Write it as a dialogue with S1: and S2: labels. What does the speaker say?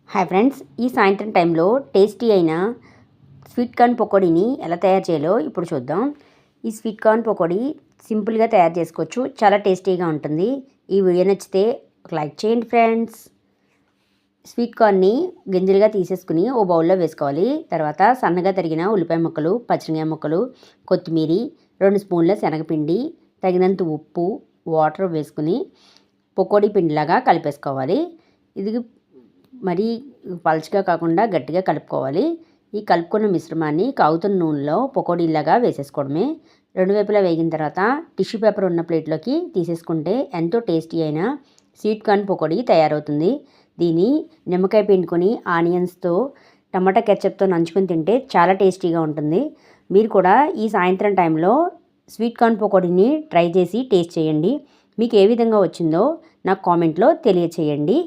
S1: Hi friends, ఈ సాయంత్రం టైంలో టేస్టీ అయిన స్వీట్ కార్న్ పకోడీని ఎలా తయారు చేయాలో ఇప్పుడు చూద్దాం. ఈ స్వీట్ కార్న్ పకోడీ సింపుల్గా తయారు చేసుకోవచ్చు, చాలా టేస్టీగా ఉంటుంది. ఈ వీడియో నచ్చితే ఒక లైక్ చేయండి ఫ్రెండ్స్. స్వీట్ కార్న్ని గింజలుగా తీసేసుకుని ఓ బౌల్లో వేసుకోవాలి. తర్వాత సన్నగా తరిగిన ఉల్లిపాయ ముక్కలు, పచ్చిమిరపకాయ ముక్కలు, కొత్తిమీర, 2 స్పూన్ల శనగపిండి, తగినంత ఉప్పు, వాటర్ వేసుకుని పకోడీ పిండిలాగా కలిపేసుకోవాలి. ఇది మరీ పలచగా కాకుండా గట్టిగా కలుపుకోవాలి. ఈ కలుపుకున్న మిశ్రమాన్ని కాగుతున్న నూనెలో పకోడీలాగా వేసేసుకోవడమే. 2 వైపులా వేగిన తర్వాత టిష్యూ పేపర్ ఉన్న ప్లేట్లోకి తీసేసుకుంటే ఎంతో టేస్టీ అయిన స్వీట్ కార్న్ పకోడీ తయారవుతుంది. దీన్ని నిమ్మకాయ పిండుకొని ఆనియన్స్తో, టమాటా కెచప్తో నంచుకొని తింటే చాలా టేస్టీగా ఉంటుంది. మీరు కూడా ఈ సాయంత్రం టైంలో స్వీట్ కార్న్ పకోడీని ట్రై చేసి టేస్ట్ చేయండి. మీకు ఏ విధంగా వచ్చిందో నాకు కామెంట్లో తెలియచేయండి.